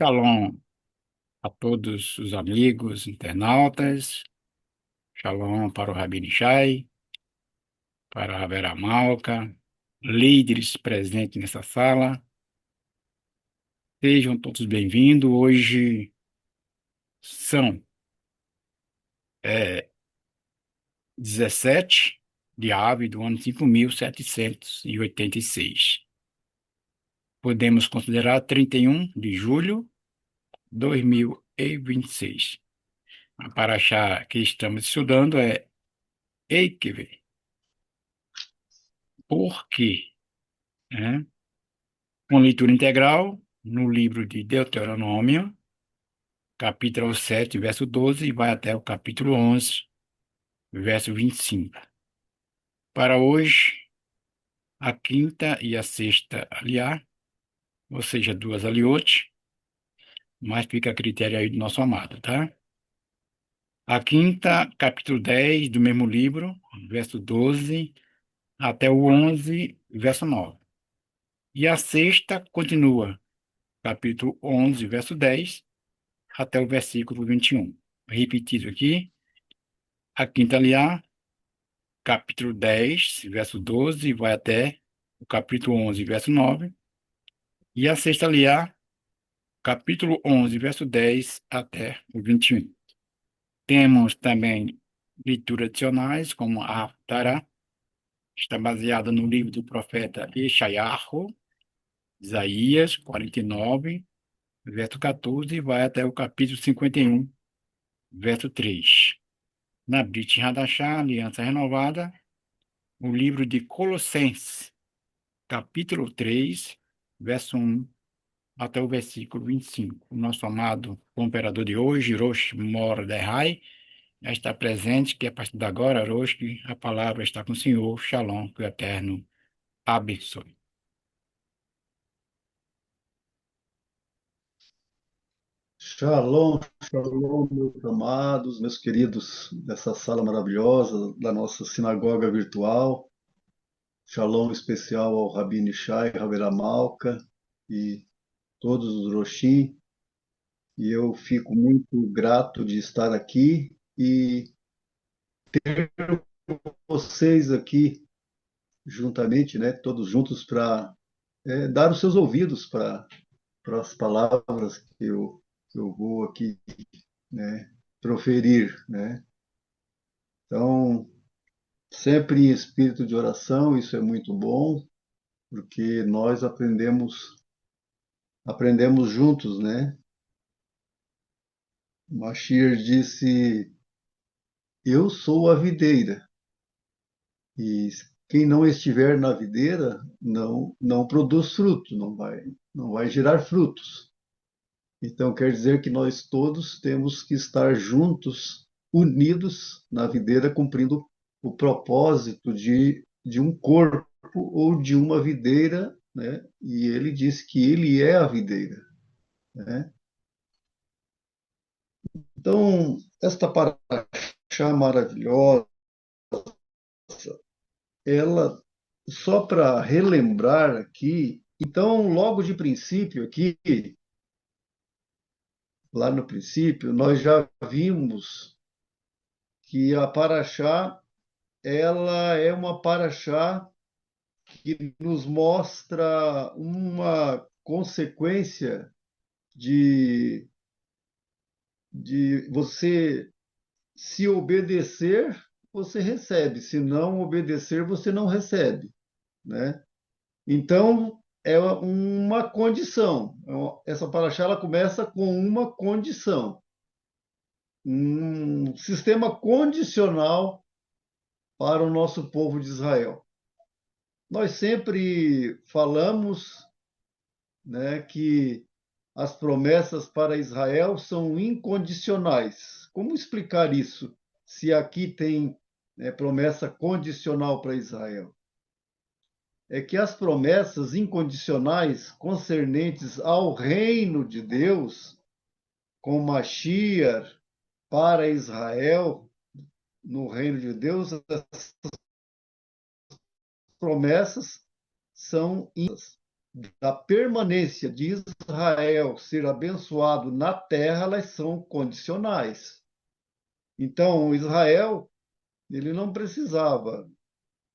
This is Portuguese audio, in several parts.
Shalom a todos os amigos internautas, shalom para o Rabino Shai, para a Vera Malca, líderes presentes nessa sala. Sejam todos bem-vindos. Hoje são 17 de Ave do ano 5786. Podemos considerar 31 de julho de 2026. A paraxá que estamos estudando é Eikev. Por quê? Né? Com leitura integral no livro de Deuteronômio, capítulo 7, verso 12, e vai até o capítulo 11, verso 25. Para hoje, a quinta e a sexta aliá, ou seja, duas aliotes, mas fica a critério aí do nosso amado, tá? A quinta, capítulo 10 do mesmo livro, verso 12 até o 11, verso 9. E a sexta continua, capítulo 11, verso 10 até o versículo 21. Repetido aqui, a quinta aliá, capítulo 10, verso 12, vai até o capítulo 11, verso 9, e a sexta aliá, capítulo 11, verso 10 até o 21. Temos também leituras adicionais, como a Haftarah, está baseada no livro do profeta Yeshayahu, Isaías 49, verso 14, e vai até o capítulo 51, verso 3. Na Brit Hadashah, Aliança Renovada, o livro de Colossenses, capítulo 3, verso 1 até o versículo 25. O nosso amado imperador de hoje, Rosh Mordecai, já está presente, que a partir de agora, Rosh, a palavra está com o Senhor. Shalom, que o Eterno abençoe. Shalom, shalom, meus amados, meus queridos dessa sala maravilhosa da nossa sinagoga virtual. Shalom especial ao Rabino Shai, Rabera Malka e todos os Roshim. E eu fico muito grato de estar aqui e vocês aqui juntamente, né, todos juntos para dar os seus ouvidos para as palavras que eu vou aqui, né, proferir, né? Então, sempre em espírito de oração, isso é muito bom, porque nós aprendemos juntos, né? Machir disse: Eu sou a videira, e quem não estiver na videira não produz fruto, não vai gerar frutos. Então quer dizer que nós todos temos que estar juntos, unidos na videira, cumprindo o propósito de um corpo ou de uma videira, né? E ele diz que ele é a videira, né? Então, esta paraxá maravilhosa, ela, só para relembrar aqui, então, logo de princípio aqui, lá no princípio, nós já vimos que a paraxá, ela é uma paraxá que nos mostra uma consequência de, de você, se obedecer, você recebe, se não obedecer, você não recebe, né? Então, é uma condição. Essa paraxá ela começa com uma condição, um sistema condicional para o nosso povo de Israel. Nós sempre falamos, né, que as promessas para Israel são incondicionais. Como explicar isso? Se aqui tem, né, promessa condicional para Israel? É que as promessas incondicionais concernentes ao reino de Deus, com Mashiach para Israel, no reino de Deus, as promessas são incondicionais. da permanência de Israel ser abençoado na terra, elas são condicionais. Então, Israel, ele não precisava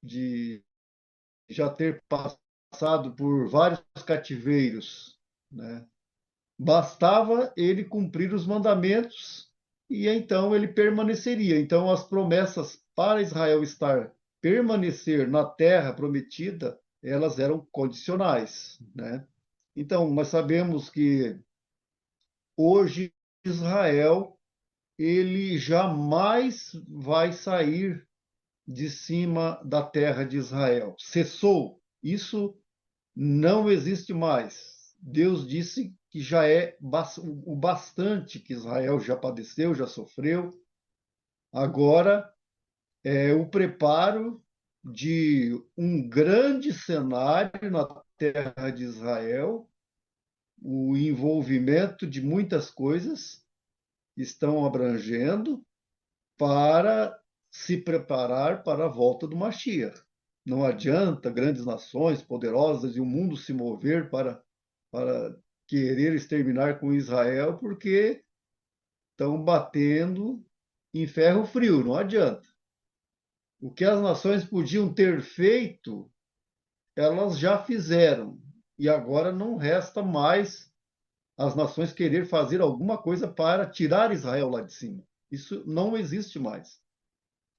de já ter passado por vários cativeiros, né? Bastava ele cumprir os mandamentos e então ele permaneceria. Então, as promessas para Israel estar permanecer na terra prometida, elas eram condicionais, né? Então, nós sabemos que hoje Israel ele jamais vai sair de cima da terra de Israel. Cessou. Isso não existe mais. Deus disse que já é o bastante que Israel já padeceu, já sofreu. Agora é o preparo de um grande cenário na terra de Israel, o envolvimento de muitas coisas estão abrangendo para se preparar para a volta do Mashiach. Não adianta grandes nações poderosas e o mundo se mover para querer exterminar com Israel, porque estão batendo em ferro frio, não adianta. O que as nações podiam ter feito, elas já fizeram. E agora não resta mais as nações querer fazer alguma coisa para tirar Israel lá de cima. Isso não existe mais.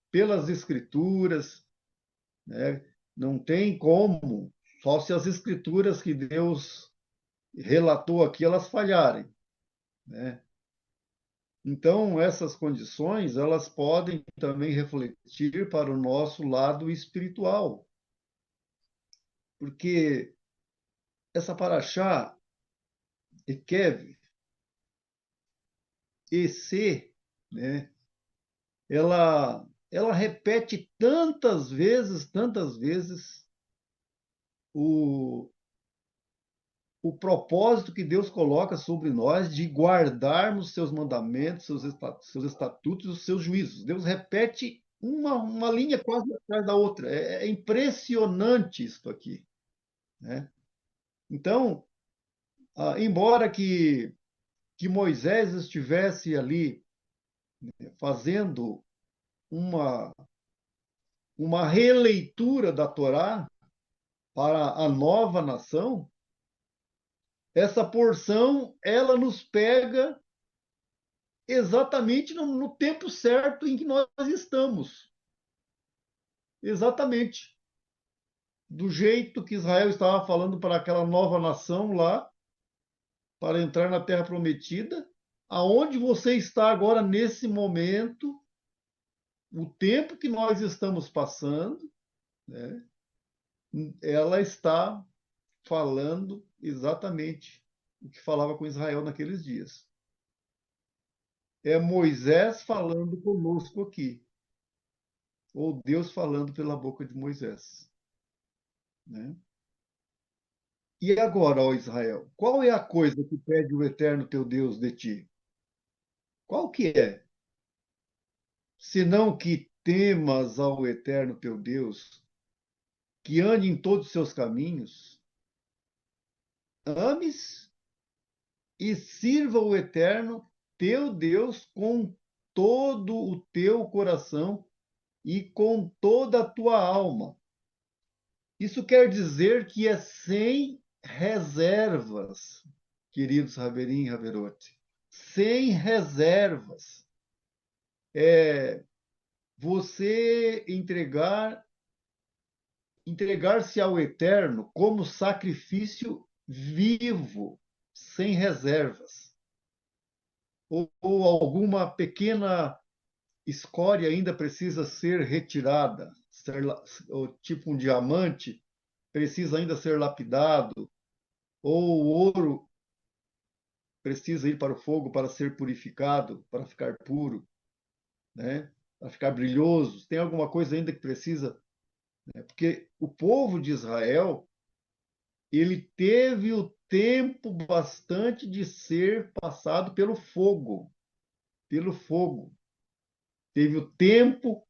Pelas escrituras, né? Não tem como, só se as escrituras que Deus relatou aqui elas falharem, né? Então, essas condições, elas podem também refletir para o nosso lado espiritual, porque essa paraxá, Ekev, EC, né? Ela repete tantas vezes o, o propósito que Deus coloca sobre nós de guardarmos seus mandamentos, seus estatutos, os seus juízos. Deus repete uma linha quase atrás da outra. É impressionante isso aqui, né? Então, embora que Moisés estivesse ali fazendo uma, uma releitura da Torá para a nova nação, essa porção ela nos pega exatamente no tempo certo em que nós estamos. Exatamente. Do jeito que Israel estava falando para aquela nova nação lá, para entrar na terra prometida, aonde você está agora nesse momento, o tempo que nós estamos passando, né, ela está falando exatamente o que falava com Israel naqueles dias. É Moisés falando conosco aqui, ou Deus falando pela boca de Moisés, né? E agora, ó Israel, qual é a coisa que pede o eterno teu Deus de ti? Qual que é? Senão que temas ao eterno teu Deus, que ande em todos os seus caminhos, ames e sirva o eterno teu Deus com todo o teu coração e com toda a tua alma. Isso quer dizer que é sem reservas, queridos Raverim e Raverote. Sem reservas. É você entregar-se ao Eterno como sacrifício vivo, sem reservas. Ou alguma pequena escória ainda precisa ser retirada, tipo um diamante precisa ainda ser lapidado, ou o ouro precisa ir para o fogo para ser purificado, para ficar puro, né? Para ficar brilhoso. Tem alguma coisa ainda que precisa, né? Porque o povo de Israel, ele teve o tempo bastante de ser passado pelo fogo, pelo fogo. Teve o tempo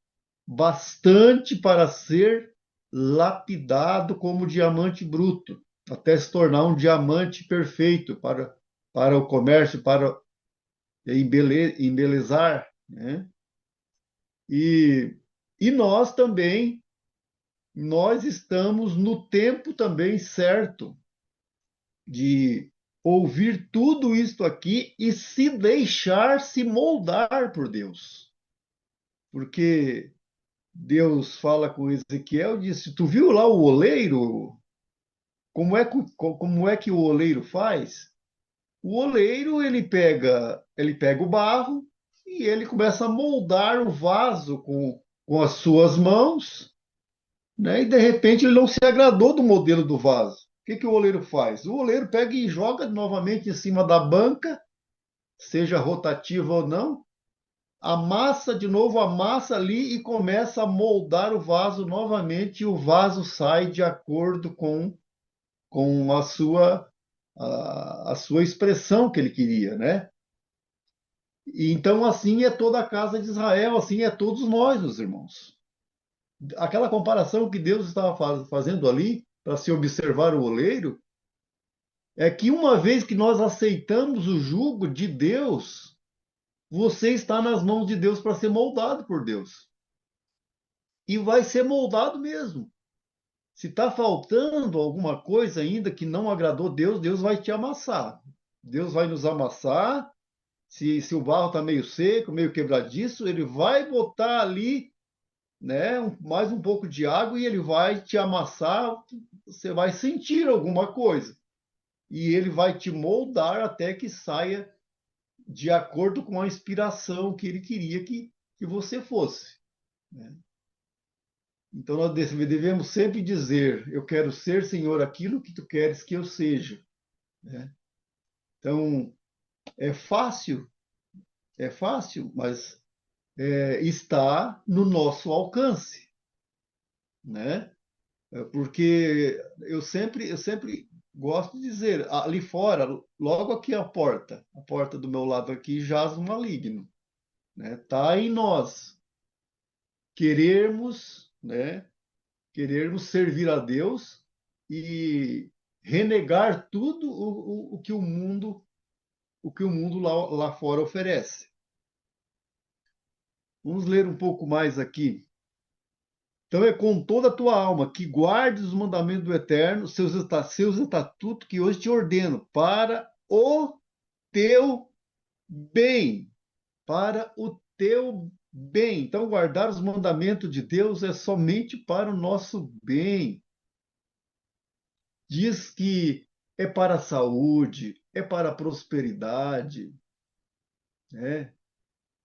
bastante para ser lapidado como diamante bruto. até se tornar um diamante perfeito para o comércio, para embelezar, né? E, e nós também, nós estamos no tempo também certo de ouvir tudo isto aqui e se deixar se moldar por Deus. Porque Deus fala com Ezequiel e disse: Tu viu lá o oleiro? Como é que o oleiro faz? O oleiro ele pega o barro e ele começa a moldar o vaso com as suas mãos, né? E de repente ele não se agradou do modelo do vaso. O que o oleiro faz? O oleiro pega e joga novamente em cima da banca, seja rotativa ou não, amassa de novo, amassa ali e começa a moldar o vaso novamente, e o vaso sai de acordo com a sua expressão que ele queria, né? E então assim é toda a casa de Israel, assim é todos nós, meus irmãos. Aquela comparação que Deus estava fazendo ali, para se observar o oleiro, é que uma vez que nós aceitamos o jugo de Deus, você está nas mãos de Deus para ser moldado por Deus. E vai ser moldado mesmo. Se está faltando alguma coisa ainda que não agradou Deus, Deus vai te amassar. Deus vai nos amassar. Se o barro está meio seco, meio quebradiço, ele vai botar ali, né, mais um pouco de água e ele vai te amassar. Você vai sentir alguma coisa. E ele vai te moldar até que saia de acordo com a inspiração que ele queria que você fosse, né? Então nós devemos sempre dizer: Eu quero ser, Senhor, aquilo que tu queres que eu seja, né? Então é fácil, mas está no nosso alcance, né? Porque eu sempre gosto de dizer, ali fora, logo aqui a porta do meu lado aqui jaz o maligno, né? Tá em nós querermos, né? Querermos servir a Deus e renegar tudo o que o mundo lá fora oferece. Vamos ler um pouco mais aqui. Então é com toda a tua alma que guardes os mandamentos do Eterno, seus estatutos que hoje te ordeno, para o teu bem, para o teu bem. Então guardar os mandamentos de Deus é somente para o nosso bem. Diz que é para a saúde, é para a prosperidade, né?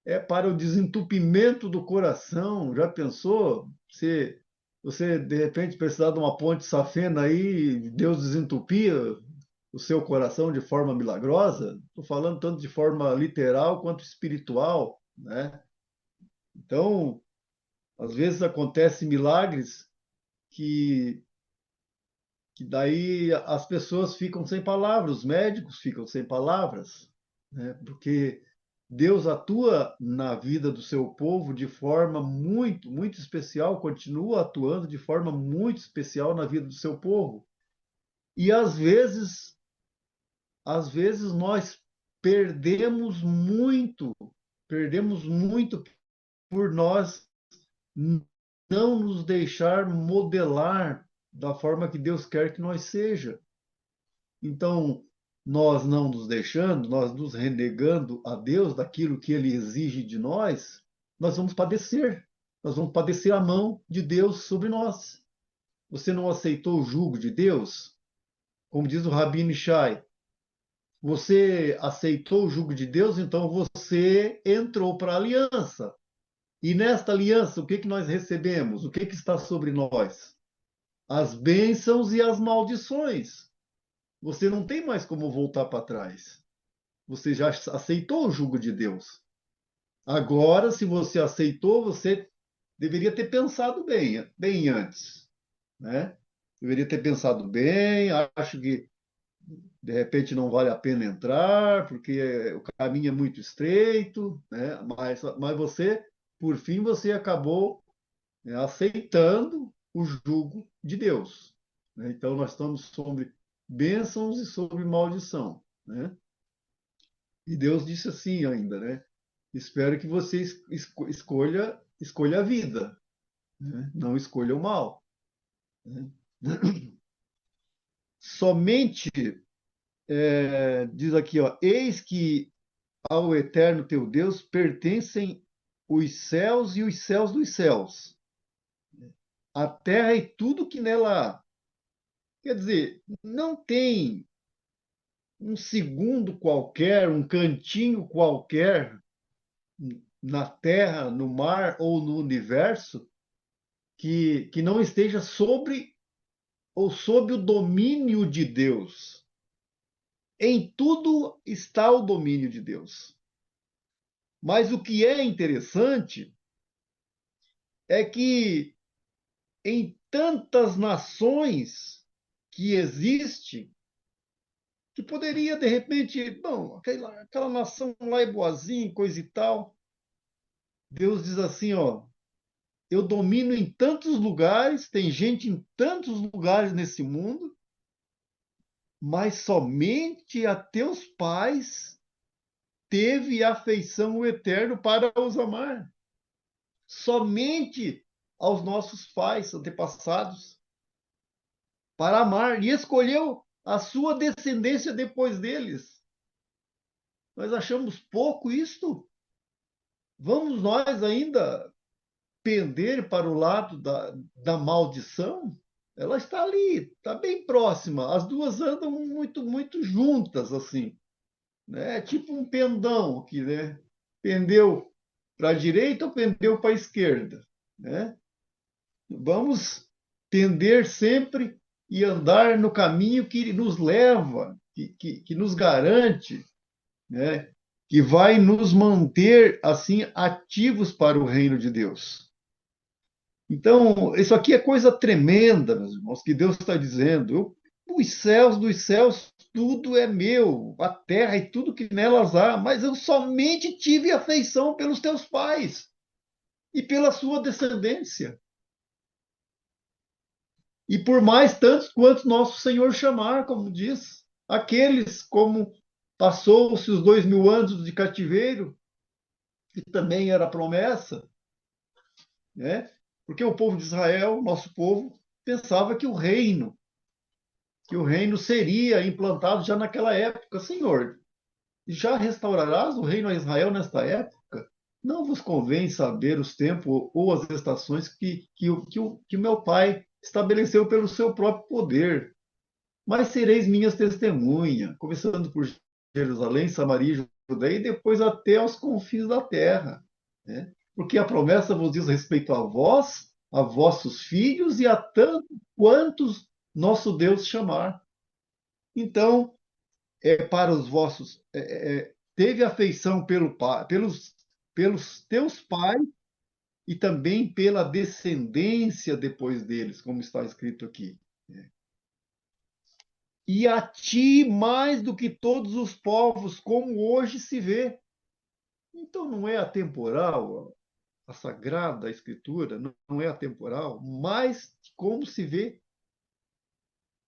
É para o desentupimento do coração. Já pensou? Você de repente precisar de uma ponte safena aí, Deus desentupia o seu coração de forma milagrosa? Estou falando tanto de forma literal quanto espiritual, né? Então, às vezes acontecem milagres que daí as pessoas ficam sem palavras, os médicos ficam sem palavras, né? Porque Deus atua na vida do seu povo de forma muito, muito especial, continua atuando de forma muito especial na vida do seu povo. E às vezes nós perdemos muito por nós não nos deixar modelar da forma que Deus quer que nós seja. Então, nós não nos deixando, nós nos renegando a Deus daquilo que Ele exige de nós, nós vamos padecer. Nós vamos padecer a mão de Deus sobre nós. Você não aceitou o jugo de Deus? Como diz o Rabino Ishai, você aceitou o jugo de Deus, então você entrou para a aliança. E nesta aliança, o que que nós recebemos? O que que está sobre nós? As bênçãos e as maldições. Você não tem mais como voltar para trás. Você já aceitou o jugo de Deus. Agora, se você aceitou, você deveria ter pensado bem, bem antes, né? Deveria ter pensado bem. Acho que de repente não vale a pena entrar, porque o caminho é muito estreito, né? Mas você, por fim, você acabou, né, aceitando o jugo de Deus, né? Então nós estamos bênçãos e sobre maldição, né? E Deus disse assim ainda, né? Espero que você escolha a vida, né? Não escolha o mal, né? Somente, diz aqui, ó, eis que ao eterno teu Deus pertencem os céus e os céus dos céus, a terra e tudo que nela há. Quer dizer, não tem um segundo qualquer, um cantinho qualquer na terra, no mar ou no universo que não esteja sobre ou sob o domínio de Deus. Em tudo está o domínio de Deus. Mas o que é interessante é que em tantas nações que existe, que poderia, de repente, bom, aquela nação lá é boazinha, coisa e tal. Deus diz assim, ó, eu domino em tantos lugares, tem gente em tantos lugares nesse mundo, mas somente a teus pais teve afeição o eterno para os amar. Somente aos nossos pais antepassados para amar e escolheu a sua descendência depois deles. Nós achamos pouco isto? Vamos nós ainda pender para o lado da maldição? Ela está ali, está bem próxima. As duas andam muito, muito juntas, assim. Né? É tipo um pendão aqui, né? Pendeu para a direita ou pendeu para a esquerda, né? Vamos tender sempre e andar no caminho que nos leva, que nos garante, né? Que vai nos manter assim ativos para o reino de Deus. Então, isso aqui é coisa tremenda, meus irmãos, que Deus está dizendo. Os céus dos céus, tudo é meu, a terra e tudo que nelas há, mas eu somente tive afeição pelos teus pais e pela sua descendência. E por mais tantos quantos nosso Senhor chamar, como diz, aqueles como passou-se os 2000 anos de cativeiro, que também era promessa, né? Porque o povo de Israel, nosso povo, pensava que o reino seria implantado já naquela época. Senhor, já restaurarás o reino a Israel nesta época? Não vos convém saber os tempos ou as estações que o meu pai estabeleceu pelo seu próprio poder. Mas sereis minhas testemunhas, começando por Jerusalém, Samaria e Judéia, e depois até aos confins da terra. Né? Porque a promessa vos diz respeito a vós, a vossos filhos e a tantos quantos nosso Deus chamar. Então, para os vossos, teve afeição pelos teus pais e também pela descendência depois deles, como está escrito aqui. E a ti mais do que todos os povos, como hoje se vê. Então não é atemporal, a Sagrada Escritura não é atemporal, mas como se vê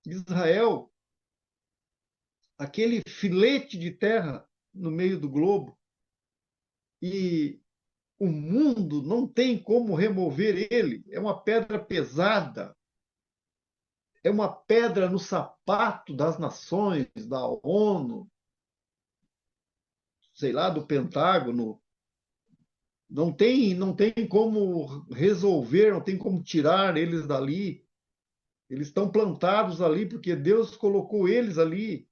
Israel, aquele filete de terra no meio do globo, e o mundo não tem como remover ele, é uma pedra pesada, é uma pedra no sapato das nações, da ONU, sei lá, do Pentágono. Não tem como resolver, não tem como tirar eles dali. Eles estão plantados ali porque Deus colocou eles ali.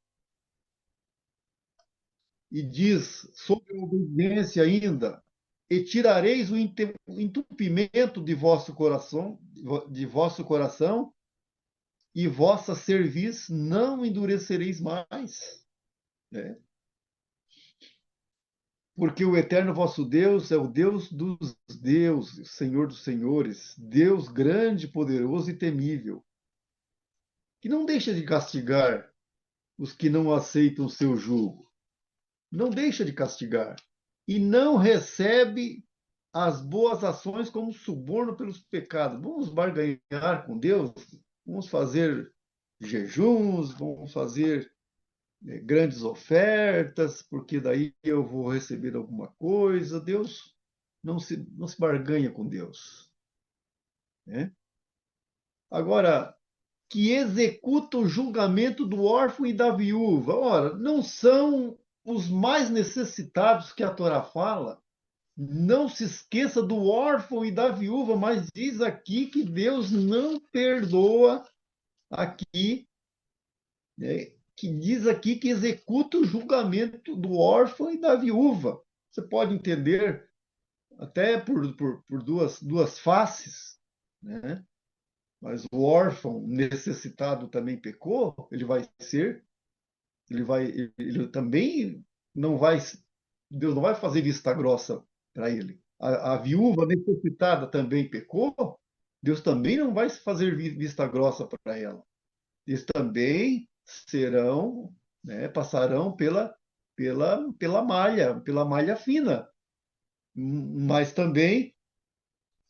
E diz sobre a obediência ainda: e tirareis o entupimento de vosso coração, e vossa cerviz não endurecereis mais. Né? Porque o eterno vosso Deus é o Deus dos deuses, Senhor dos senhores, Deus grande, poderoso e temível, que não deixa de castigar os que não aceitam o seu jugo. Não deixa de castigar. E não recebe as boas ações como suborno pelos pecados. Vamos barganhar com Deus? Vamos fazer. jejuns, vamos fazer grandes ofertas, porque daí eu vou receber alguma coisa. Deus não se barganha com Deus, né? Agora, que executa o julgamento do órfão e da viúva. Ora, não são os mais necessitados que a Torá fala. Não se esqueça do órfão e da viúva, mas diz aqui que Deus não perdoa aqui, né, que diz aqui que executa o julgamento do órfão e da viúva. Você pode entender até por duas faces, né? Mas o órfão necessitado também pecou, ele também não vai, Deus não vai fazer vista grossa para ele. A viúva necessitada também pecou, Deus também não vai fazer vista grossa para ela. Eles também serão, né, passarão pela malha fina. Mas também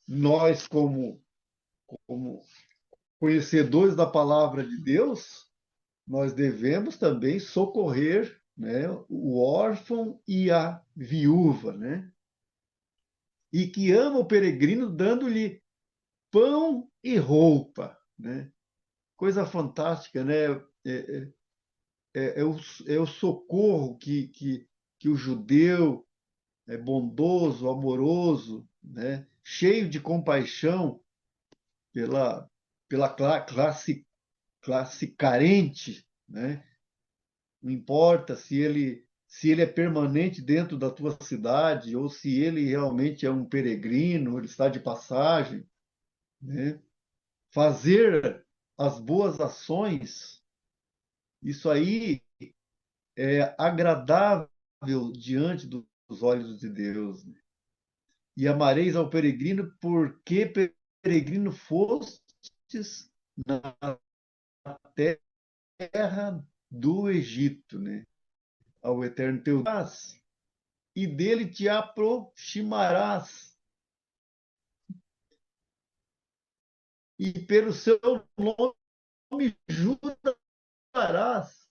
nós, como conhecedores da palavra de Deus, nós devemos também socorrer, né, o órfão e a viúva, né? E que ama o peregrino dando-lhe pão e roupa, né? Coisa fantástica, né? É, é o socorro que o judeu é bondoso, amoroso, né? Cheio de compaixão pela, pela classe carente, né? Não importa se ele é permanente dentro da tua cidade ou se ele realmente é um peregrino, ele está de passagem, né? Fazer as boas ações, isso aí é agradável diante dos olhos de Deus, né? E amareis ao peregrino, porque peregrino fostes na terra do Egito, né? Ao eterno teu Deus, e dele te aproximarás, e pelo seu nome jurarás.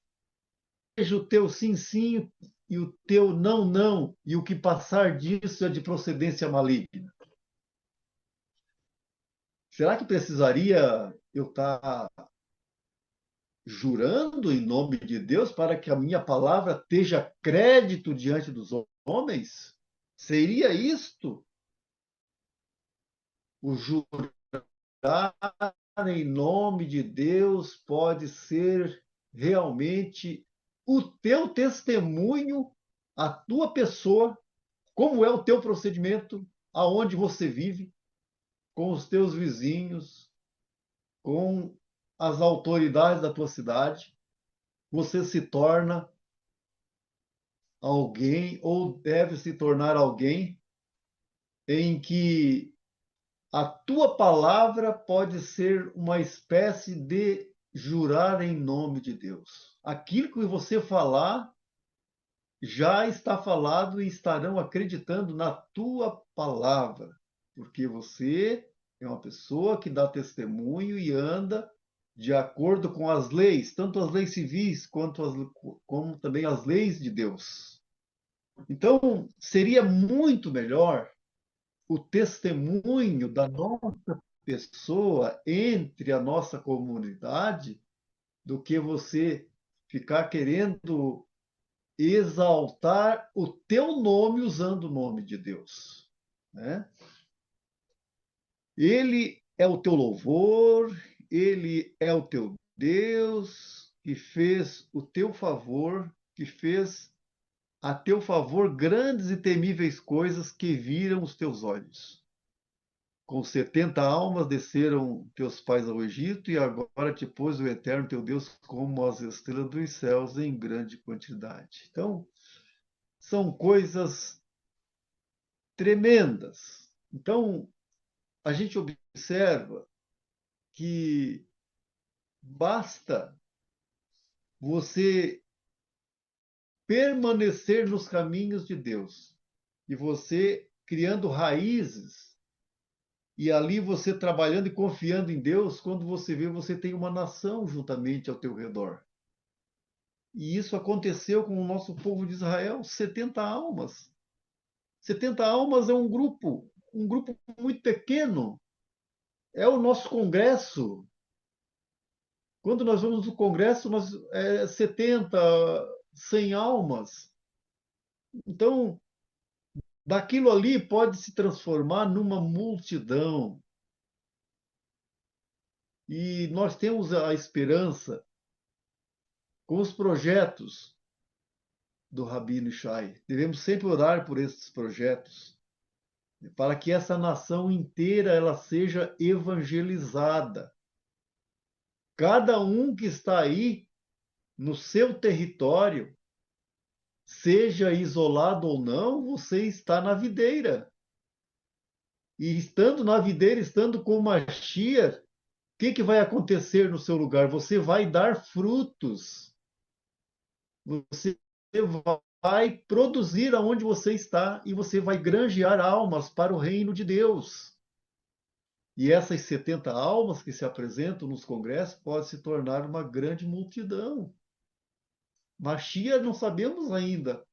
Seja o teu sim, sim, e o teu não, não, e o que passar disso é de procedência maligna. Será que precisaria eu estar jurando em nome de Deus para que a minha palavra esteja crédito diante dos homens? Seria isto o jurar em nome de Deus pode ser realmente o teu testemunho, a tua pessoa, como é o teu procedimento, aonde você vive, com os teus vizinhos, com as autoridades da tua cidade. Você se torna alguém ou deve se tornar alguém em que a tua palavra pode ser uma espécie de jurar em nome de Deus. Aquilo que você falar já está falado e estarão acreditando na tua palavra, porque você é uma pessoa que dá testemunho e anda de acordo com as leis, tanto as leis civis como também as leis de Deus. Então, seria muito melhor o testemunho da nossa pessoa entre a nossa comunidade do que você ficar querendo exaltar o teu nome usando o nome de Deus, né? Ele é o teu louvor, ele é o teu Deus que fez o teu favor, que fez a teu favor grandes e temíveis coisas que viram os teus olhos. Com 70 almas desceram teus pais ao Egito, e agora te pôs o Eterno teu Deus como as estrelas dos céus em grande quantidade. Então, são coisas tremendas. Então, a gente observa que basta você permanecer nos caminhos de Deus e você criando raízes E ali você trabalhando e confiando em Deus, quando você vê, você tem uma nação juntamente ao teu redor. E isso aconteceu com o nosso povo de Israel, 70 almas. 70 almas é um grupo muito pequeno. É o nosso congresso. Quando nós vamos no congresso, 70, 100 almas. Então, daquilo ali pode se transformar numa multidão. E nós temos a esperança com os projetos do Rabino Shai. Devemos sempre orar por esses projetos, para que essa nação inteira ela seja evangelizada. Cada um que está aí no seu território, seja isolado ou não, você está na videira. E estando na videira, estando com Mashiach, o que vai acontecer no seu lugar? Você vai dar frutos. Você vai produzir aonde você está e você vai granjear almas para o reino de Deus. E essas 70 almas que se apresentam nos congressos podem se tornar uma grande multidão. Mashiach não sabemos ainda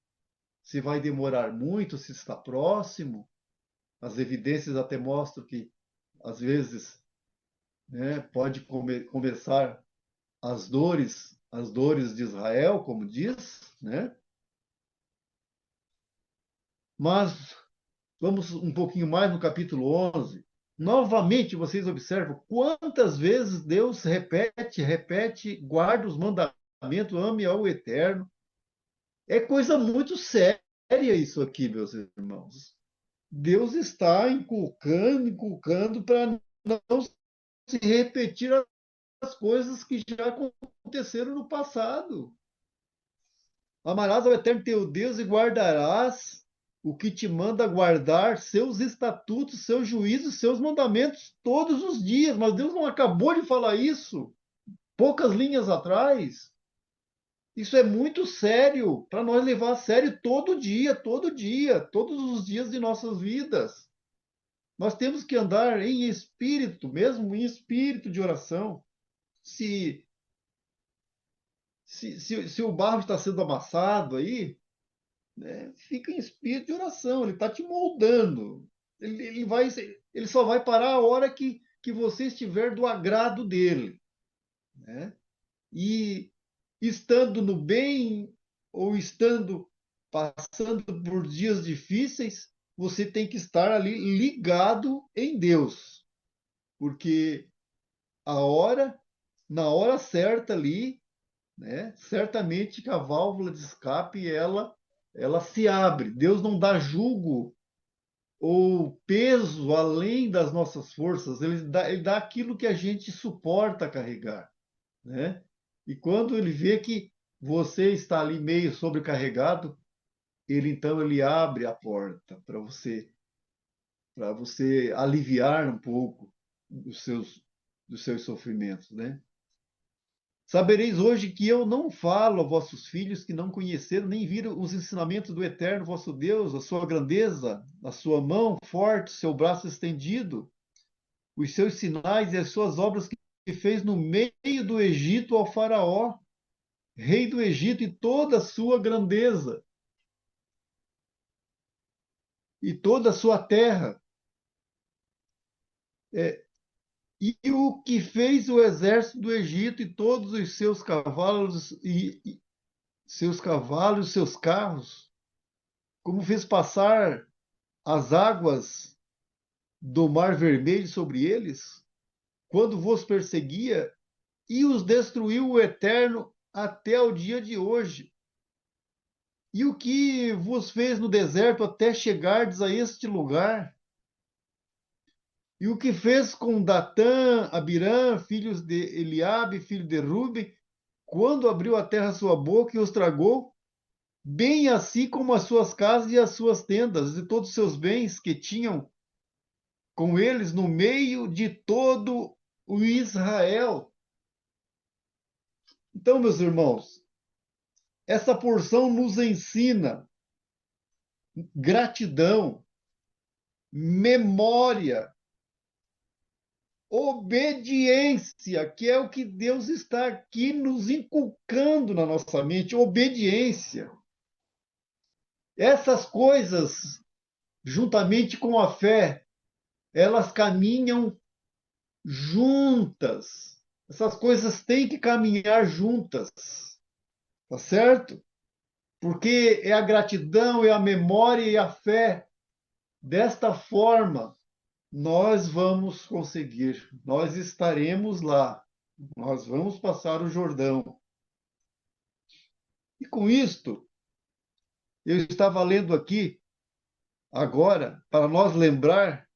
se vai demorar muito, se está próximo. As evidências até mostram que, às vezes, né, pode começar as dores de Israel, como diz, né? Mas vamos um pouquinho mais no capítulo 11. Novamente, vocês observam quantas vezes Deus repete, guarda os mandamentos, ame ao Eterno. É coisa muito séria isso aqui, meus irmãos. Deus está inculcando para não se repetir as coisas que já aconteceram no passado. Amarás ao Eterno teu Deus e guardarás o que te manda guardar, seus estatutos, seus juízos, seus mandamentos todos os dias. Mas Deus não acabou de falar isso poucas linhas atrás. Isso é muito sério para nós levar a sério todo dia, todos os dias de nossas vidas. Nós temos que andar em espírito, mesmo em espírito de oração. Se, se o barro está sendo amassado aí, né, fica em espírito de oração, ele está te moldando. Ele só vai parar a hora que você estiver do agrado dele. Né? E estando no bem ou estando passando por dias difíceis, você tem que estar ali ligado em Deus, porque a hora, na hora certa ali, né, certamente que a válvula de escape ela se abre. Deus não dá jugo ou peso além das nossas forças, ele dá aquilo que a gente suporta carregar, né? E quando ele vê que você está ali meio sobrecarregado, ele abre a porta para você aliviar um pouco dos seus sofrimentos, né? Sabereis hoje que eu não falo a vossos filhos que não conheceram nem viram os ensinamentos do Eterno vosso Deus, a sua grandeza, a sua mão forte, seu braço estendido, os seus sinais e as suas obras que fez no meio do Egito ao Faraó, rei do Egito, e toda a sua grandeza, e toda a sua terra, é, e o que fez o exército do Egito e todos os seus carros, como fez passar as águas do Mar Vermelho sobre eles, quando vos perseguia, e os destruiu o Eterno até o dia de hoje. E o que vos fez no deserto até chegardes a este lugar? E o que fez com Datã, Abirã, filhos de Eliabe, filho de Ruben, quando abriu a terra sua boca e os tragou, bem assim como as suas casas e as suas tendas, e todos os seus bens que tinham com eles no meio de todo o Israel. Então, meus irmãos, essa porção nos ensina gratidão, memória, Obediência, que é o que Deus está aqui nos inculcando na nossa mente, obediência. Essas coisas, juntamente com a fé, elas caminham juntas. Essas coisas têm que caminhar juntas, tá certo? Porque é a gratidão, é a memória e a fé. Desta forma, nós vamos conseguir, nós estaremos lá, nós vamos passar o Jordão. E com isto, eu estava lendo aqui agora, para nós lembrar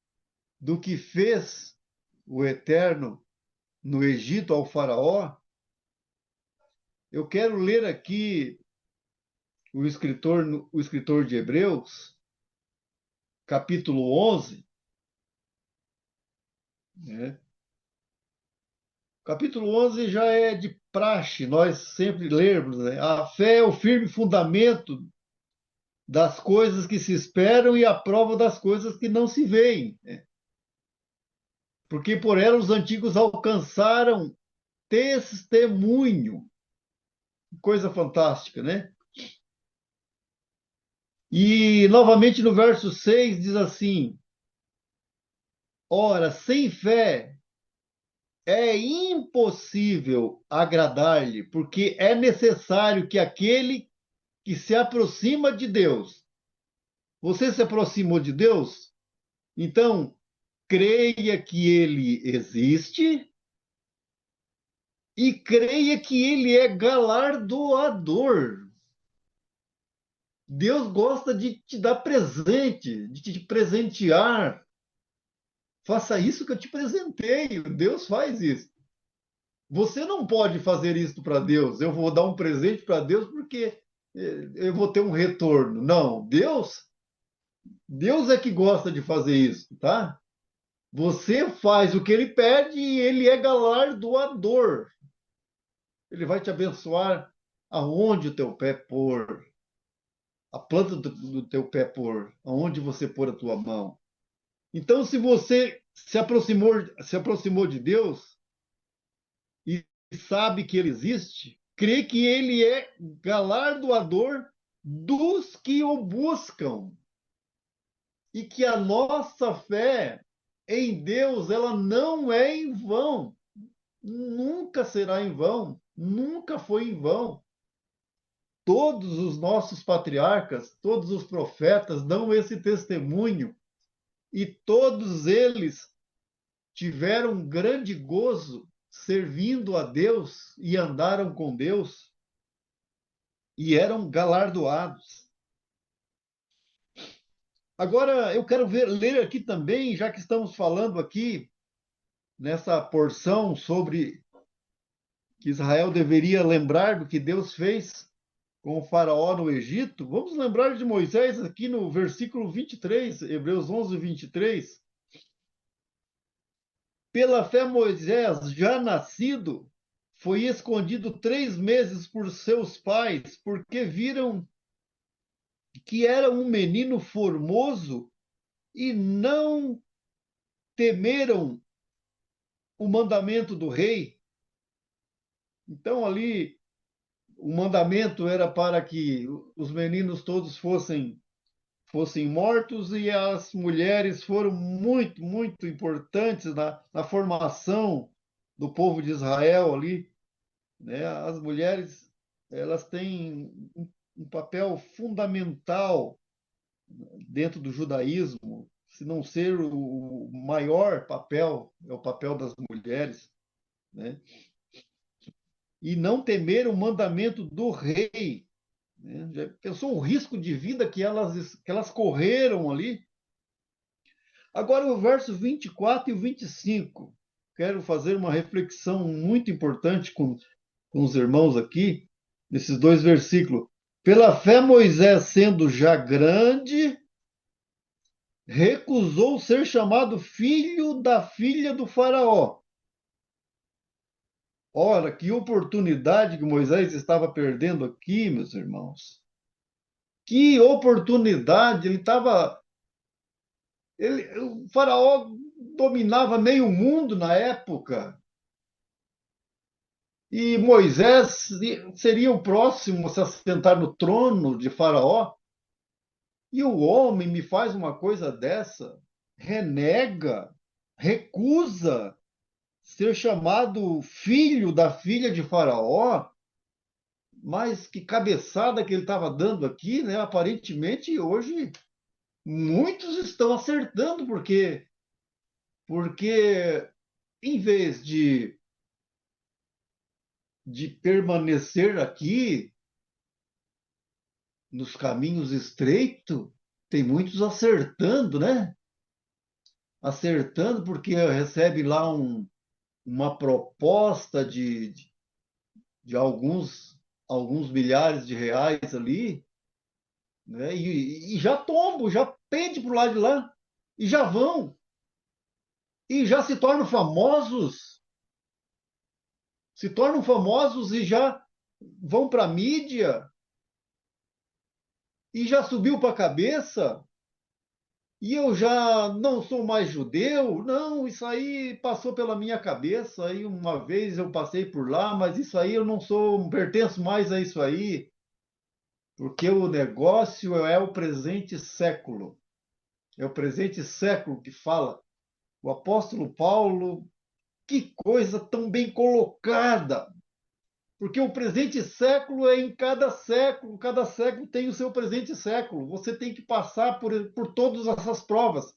do que fez o Eterno no Egito ao Faraó. Eu quero ler aqui o escritor de Hebreus, capítulo 11, né? Capítulo 11 já é de praxe, nós sempre lermos, né? A fé é o firme fundamento das coisas que se esperam e a prova das coisas que não se veem, né? Porque por ela os antigos alcançaram testemunho. Coisa fantástica, né? E novamente no verso 6 diz assim: ora, sem fé é impossível agradar-lhe, porque é necessário que aquele que se aproxima de Deus. Você se aproximou de Deus? Então, creia que ele existe e creia que ele é galardoador. Deus gosta de te dar presente, de te presentear. Faça isso que eu te presenteio. Deus faz isso. Você não pode fazer isso para Deus. Eu vou dar um presente para Deus porque eu vou ter um retorno. Não, Deus é que gosta de fazer isso, tá? Você faz o que ele pede e ele é galardoador. Ele vai te abençoar aonde o teu pé pôr, a planta do teu pé pôr, aonde você pôr a tua mão. Então, se você se aproximou de Deus e sabe que ele existe, crê que ele é galardoador dos que o buscam e que a nossa fé em Deus, ela não é em vão, nunca será em vão, nunca foi em vão. Todos os nossos patriarcas, todos os profetas dão esse testemunho e todos eles tiveram um grande gozo servindo a Deus e andaram com Deus e eram galardoados. Agora, eu quero ler aqui também, já que estamos falando aqui nessa porção sobre que Israel deveria lembrar do que Deus fez com o faraó no Egito, vamos lembrar de Moisés aqui no versículo 23, Hebreus 11, 23. Pela fé, Moisés, já nascido, foi escondido 3 meses por seus pais, porque viram que era um menino formoso e não temeram o mandamento do rei. Então, ali, o mandamento era para que os meninos todos fossem mortos e as mulheres foram muito, muito importantes na formação do povo de Israel ali, né? As mulheres, elas têm um papel fundamental dentro do judaísmo, se não ser o maior papel, é o papel das mulheres, né? E não temer o mandamento do rei, né? Já pensou o risco de vida que elas correram ali? Agora, o verso 24 e o 25. Quero fazer uma reflexão muito importante com os irmãos aqui, nesses dois versículos. Pela fé, Moisés, sendo já grande, recusou ser chamado filho da filha do Faraó. Ora, que oportunidade que Moisés estava perdendo aqui, meus irmãos. Que oportunidade! O faraó dominava meio mundo na época. E Moisés seria o próximo a se assentar no trono de Faraó. E o homem me faz uma coisa dessa, renega, recusa ser chamado filho da filha de Faraó. Mas que cabeçada que ele estava dando aqui, né? Aparentemente, hoje, muitos estão acertando, porque em vez de permanecer aqui nos caminhos estreitos, tem muitos acertando, né? Acertando porque recebe lá uma proposta de alguns milhares de reais ali, né? E já tombam, já pende para o lado de lá, e já vão, e já se tornam famosos e já vão para a mídia, e já subiu para a cabeça, e eu já não sou mais judeu, não, isso aí passou pela minha cabeça, aí uma vez eu passei por lá, mas isso aí eu não sou, não pertenço mais a isso aí, porque o negócio é o presente século. É o presente século que fala. O apóstolo Paulo, que coisa tão bem colocada! Porque o presente século é em cada século tem o seu presente século. Você tem que passar por todas essas provas.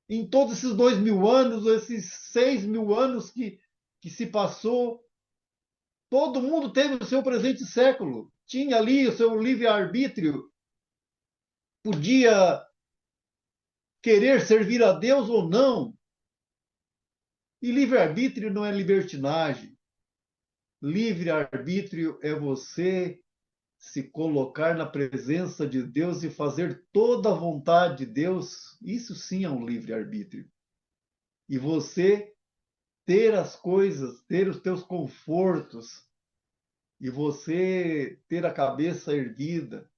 Em todos esses 2000 anos, esses 6000 anos que se passou, todo mundo teve o seu presente século. Tinha ali o seu livre-arbítrio, podia querer servir a Deus ou não. E livre-arbítrio não é libertinagem. Livre-arbítrio é você se colocar na presença de Deus e fazer toda a vontade de Deus. Isso sim é um livre-arbítrio. E você ter as coisas, ter os teus confortos, e você ter a cabeça erguida,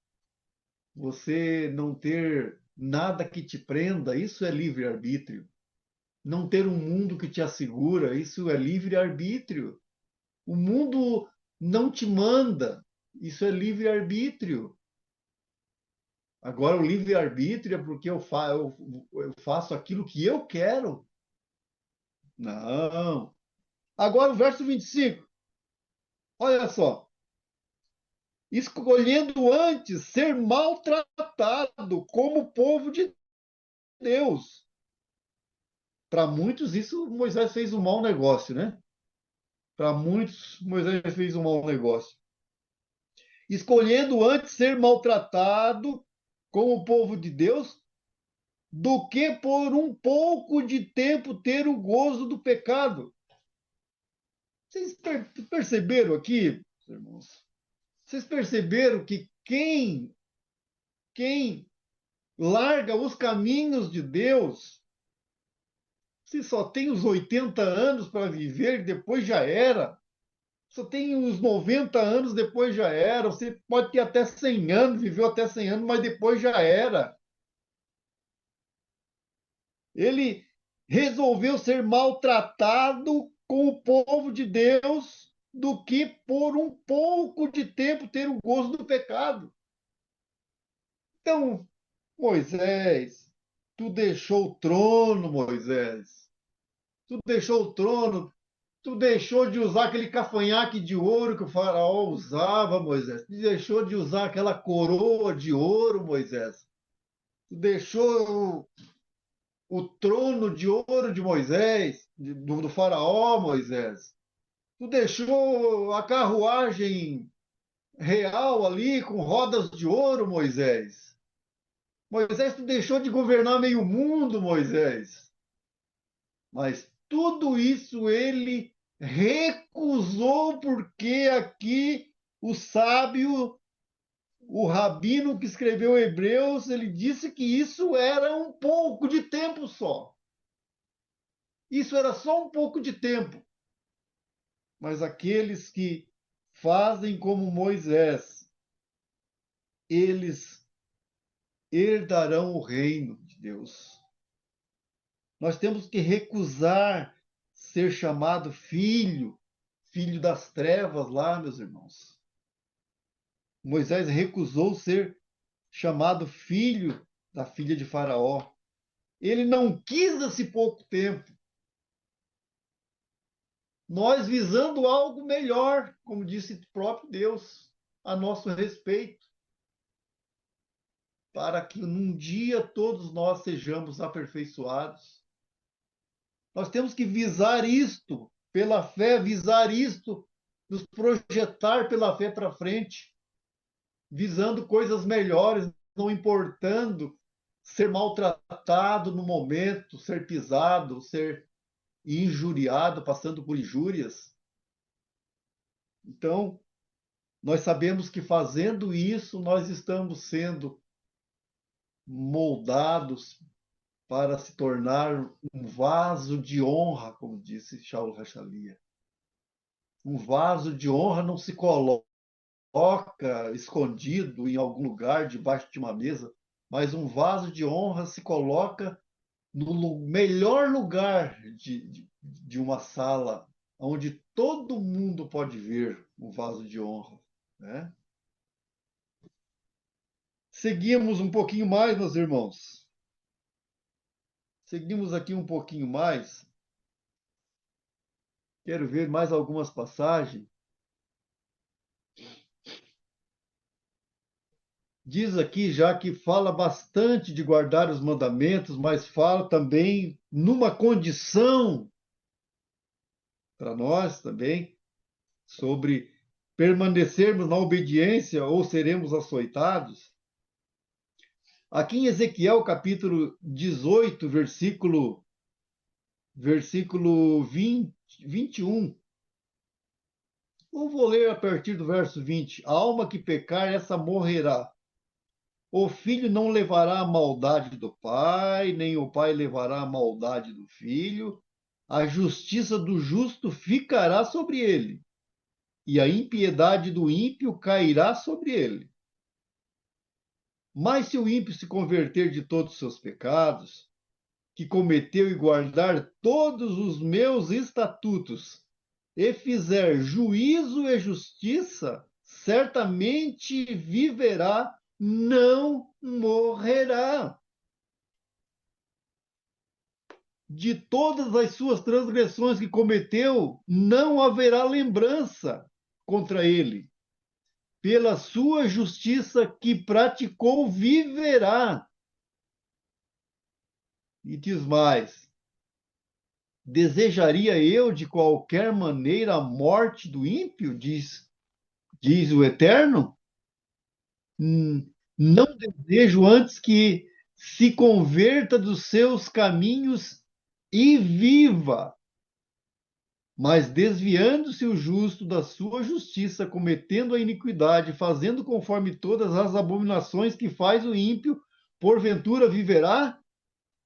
você não ter nada que te prenda, isso é livre-arbítrio. Não ter um mundo que te assegura, isso é livre-arbítrio. O mundo não te manda, isso é livre-arbítrio. Agora, o livre-arbítrio é porque eu faço aquilo que eu quero. Não. Agora, o verso 25. Olha só. Escolhendo antes ser maltratado como povo de Deus. Para muitos, isso Moisés fez um mau negócio, né? Para muitos, Moisés fez um mau negócio. Escolhendo antes ser maltratado como povo de Deus, do que por um pouco de tempo ter o gozo do pecado. Vocês perceberam aqui, irmãos? Vocês perceberam que quem larga os caminhos de Deus, se só tem os 80 anos para viver, depois já era. Só tem os 90 anos, depois já era. Você pode ter até 100 anos, viveu até 100 anos, mas depois já era. Ele resolveu ser maltratado com o povo de Deus do que por um pouco de tempo ter o gozo do pecado. Então, Moisés, tu deixou o trono, Moisés. Tu deixou o trono, tu deixou de usar aquele cafanhaque de ouro que o faraó usava, Moisés. Tu deixou de usar aquela coroa de ouro, Moisés. Tu deixou o trono de ouro de Moisés, do faraó, Moisés. Tu deixou a carruagem real ali com rodas de ouro, Moisés. Moisés, tu deixou de governar meio mundo, Moisés. Mas tudo isso ele recusou, porque aqui o sábio, o rabino que escreveu Hebreus, ele disse que isso era um pouco de tempo só. Isso era só um pouco de tempo. Mas aqueles que fazem como Moisés, eles herdarão o reino de Deus. Nós temos que recusar ser chamado filho, filho das trevas lá, meus irmãos. Moisés recusou ser chamado filho da filha de Faraó. Ele não quis esse pouco tempo. Nós visando algo melhor, como disse o próprio Deus, a nosso respeito, para que num dia todos nós sejamos aperfeiçoados. Nós temos que visar isto pela fé, visar isto, nos projetar pela fé para frente, visando coisas melhores, não importando ser maltratado no momento, ser pisado, ser injuriado, passando por injúrias. Então, nós sabemos que fazendo isso, nós estamos sendo moldados para se tornar um vaso de honra, como disse Shaul Rachalia. Um vaso de honra não se coloca escondido em algum lugar, debaixo de uma mesa, mas um vaso de honra se coloca no melhor lugar de uma sala, onde todo mundo pode ver um vaso de honra. Né? Seguimos um pouquinho mais, meus irmãos. Seguimos aqui um pouquinho mais. Quero ver mais algumas passagens. Diz aqui já que fala bastante de guardar os mandamentos, mas fala também numa condição para nós também sobre permanecermos na obediência ou seremos açoitados. Aqui em Ezequiel capítulo 18, versículo 20, 21. Eu vou ler a partir do verso 20. A alma que pecar, essa morrerá. O filho não levará a maldade do pai, nem o pai levará a maldade do filho. A justiça do justo ficará sobre ele, e a impiedade do ímpio cairá sobre ele. Mas se o ímpio se converter de todos os seus pecados, que cometeu e guardar todos os meus estatutos, e fizer juízo e justiça, certamente viverá, não morrerá. De todas as suas transgressões que cometeu, não haverá lembrança contra ele. Pela sua justiça que praticou, viverá. E diz mais: desejaria eu de qualquer maneira a morte do ímpio, diz o Eterno? Não desejo antes que se converta dos seus caminhos e viva. Mas desviando-se o justo da sua justiça, cometendo a iniquidade, fazendo conforme todas as abominações que faz o ímpio, porventura viverá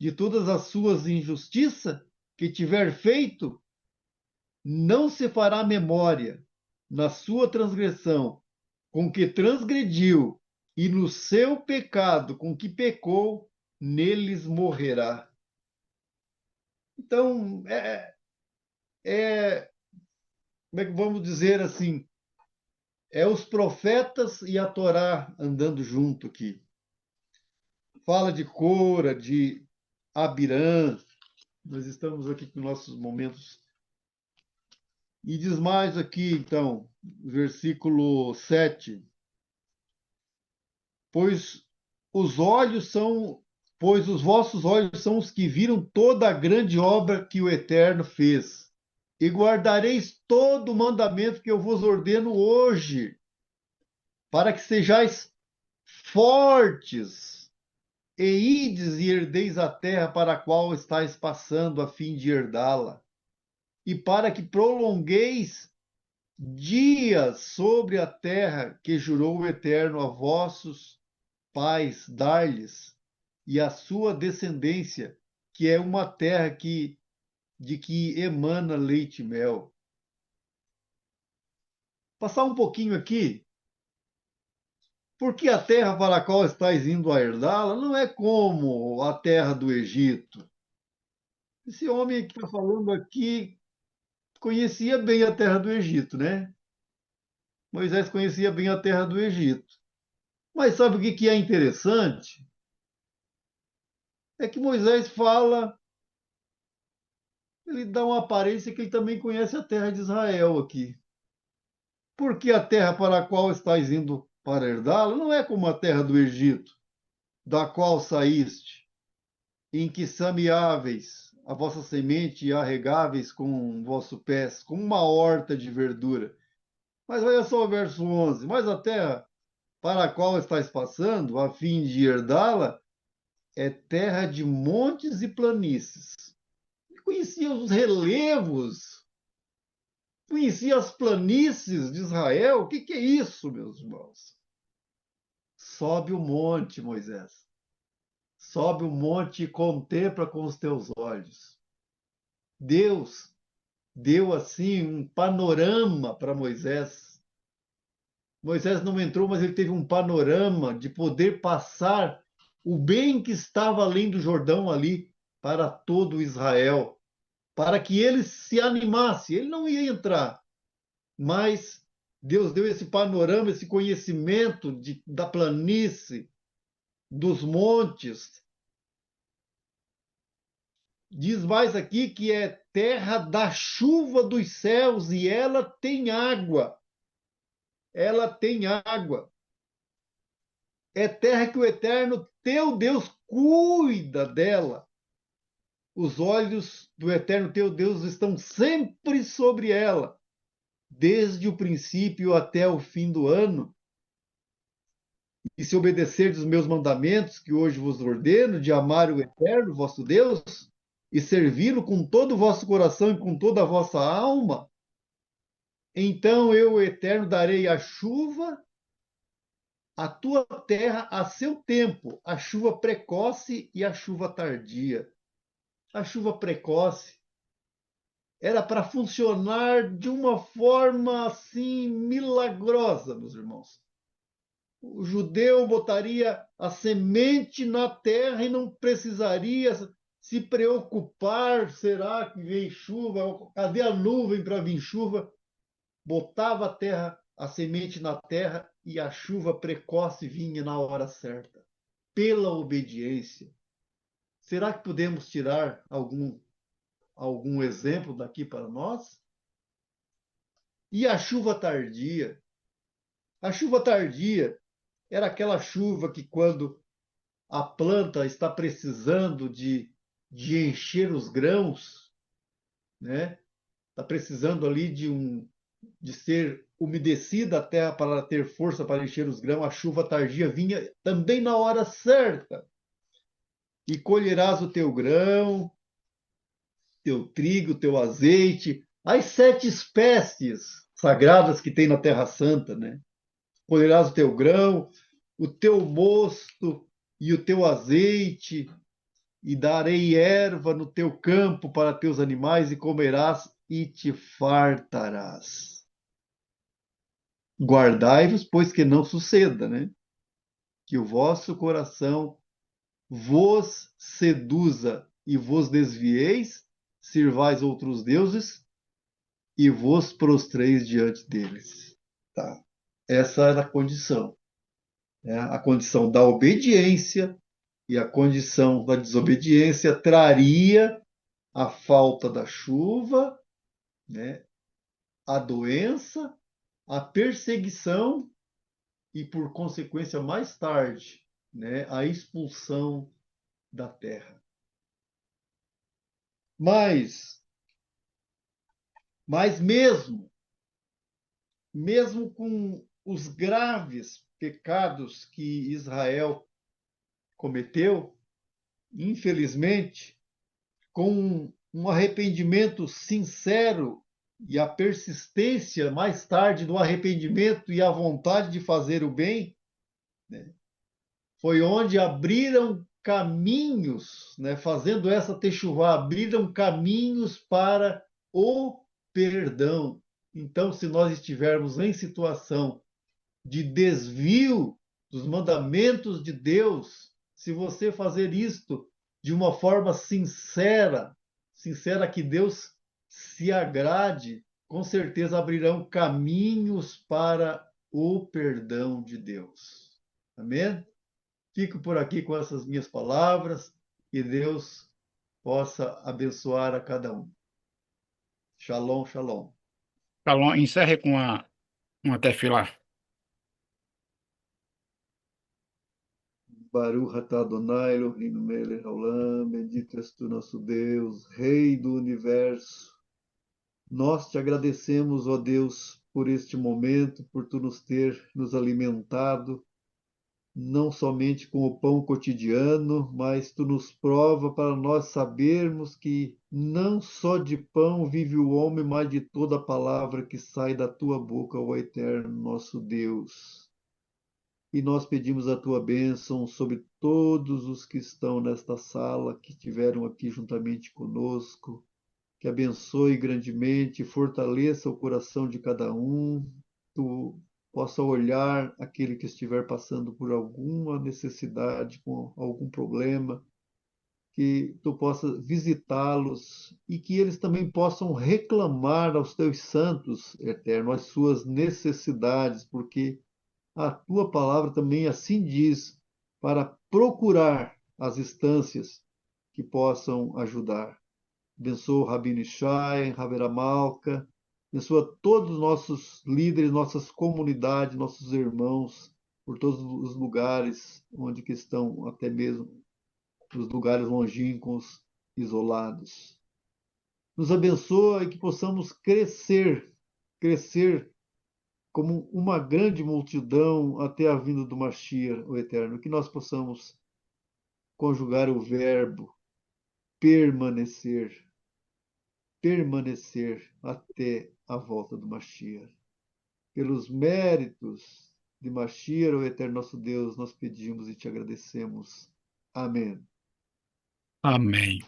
de todas as suas injustiças que tiver feito? Não se fará memória na sua transgressão com que transgrediu, e no seu pecado com que pecou, neles morrerá. Então, como é que vamos dizer assim? É os profetas e a Torá andando junto aqui. Fala de Cora, de Abirã. Nós estamos aqui com nossos momentos. E diz mais aqui, então, versículo 7. Pois os olhos são, pois os vossos olhos são os que viram toda a grande obra que o Eterno fez. E guardareis todo o mandamento que eu vos ordeno hoje, para que sejais fortes e ides e herdeis a terra para a qual estáis passando, a fim de herdá-la, e para que prolongueis dias sobre a terra que jurou o Eterno a vossos pais dar-lhes, e a sua descendência, que é uma terra de que emana leite e mel. Passar um pouquinho aqui, porque a terra para a qual estáis indo a herdá-la não é como a terra do Egito. Esse homem que está falando aqui conhecia bem a terra do Egito, né? Moisés conhecia bem a terra do Egito. Mas sabe o que é interessante? É que Moisés fala, ele dá uma aparência que ele também conhece a terra de Israel aqui. Porque a terra para a qual estáis indo para herdá-la não é como a terra do Egito, da qual saíste, em que sameáveis a vossa semente e arregáveis com vosso pés, como uma horta de verdura. Mas olha só o verso 11. Mas a terra para a qual estáis passando, a fim de herdá-la, é terra de montes e planícies. Conhecia os relevos, conhecia as planícies de Israel. O que é isso, meus irmãos? Sobe o monte, Moisés. Sobe o monte e contempla com os teus olhos. Deus deu assim um panorama para Moisés. Moisés não entrou, mas ele teve um panorama de poder passar o bem que estava além do Jordão ali para todo Israel, para que ele se animasse. Ele não ia entrar, mas Deus deu esse panorama, esse conhecimento da planície, dos montes. Diz mais aqui que é terra da chuva dos céus e ela tem água. Ela tem água. É terra que o Eterno, teu Deus, cuida dela. Os olhos do Eterno, teu Deus, estão sempre sobre ela, desde o princípio até o fim do ano. E se obedecerdes os meus mandamentos, que hoje vos ordeno, de amar o Eterno, vosso Deus, e servi-lo com todo o vosso coração e com toda a vossa alma, então eu, o Eterno, darei a chuva à tua terra a seu tempo, a chuva precoce e a chuva tardia. A chuva precoce era para funcionar de uma forma assim milagrosa, meus irmãos. O judeu botaria a semente na terra e não precisaria se preocupar, será que vem chuva? Cadê a nuvem para vir chuva? Botava a terra, a semente na terra e a chuva precoce vinha na hora certa, pela obediência. Será que podemos tirar algum exemplo daqui para nós? E a chuva tardia? A chuva tardia era aquela chuva que, quando a planta está precisando de encher os grãos, né? Está precisando ali de ser umedecida a terra para ter força para encher os grãos, a chuva tardia vinha também na hora certa. E colherás o teu grão, teu trigo, teu azeite, as 7 espécies sagradas que tem na Terra Santa, né? Colherás o teu grão, o teu mosto e o teu azeite, e darei erva no teu campo para teus animais, e comerás e te fartarás. Guardai-vos, pois que não suceda, né? Que o vosso coração vos seduza e vos desvieis, sirvais outros deuses e vos prostreis diante deles. Tá? Essa era a condição. Né? A condição da obediência e a condição da desobediência traria a falta da chuva, né? A doença, a perseguição e, por consequência, mais tarde, né? A expulsão da terra. Mas mesmo com os graves pecados que Israel cometeu, infelizmente, com um arrependimento sincero e a persistência mais tarde do arrependimento e a vontade de fazer o bem, né, foi onde abriram caminhos, né, fazendo essa techuvá, abriram caminhos para o perdão. Então, se nós estivermos em situação de desvio dos mandamentos de Deus, se você fazer isto de uma forma sincera, sincera, que Deus se agrade, com certeza abrirão caminhos para o perdão de Deus. Amém? Fico por aqui com essas minhas palavras. Que Deus possa abençoar a cada um. Shalom, shalom. Shalom, encerre com uma tefilá. Baruch atah Adonai Eloheinu melech haolam, bendito és tu, nosso Deus, Rei do Universo. Nós te agradecemos, ó Deus, por este momento, por tu nos ter nos alimentado, não somente com o pão cotidiano, mas tu nos prova para nós sabermos que não só de pão vive o homem, mas de toda a palavra que sai da tua boca, ó eterno nosso Deus. E nós pedimos a tua bênção sobre todos os que estão nesta sala, que estiveram aqui juntamente conosco, que abençoe grandemente, fortaleça o coração de cada um, tu possa olhar aquele que estiver passando por alguma necessidade, com algum problema, que tu possa visitá-los e que eles também possam reclamar aos teus santos, eterno, as suas necessidades, porque a tua palavra também assim diz, para procurar as instâncias que possam ajudar. Abençoa o Rabino Ishai, Rabera Malka, abençoa todos os nossos líderes, nossas comunidades, nossos irmãos, por todos os lugares onde que estão, até mesmo os lugares longínquos, isolados. Nos abençoa e que possamos crescer, crescer como uma grande multidão até a vinda do Mashiach, o Eterno, que nós possamos conjugar o verbo permanecer, permanecer até a volta do Mashiach. Pelos méritos de Mashiach, o Eterno nosso Deus, nós pedimos e te agradecemos. Amém. Amém.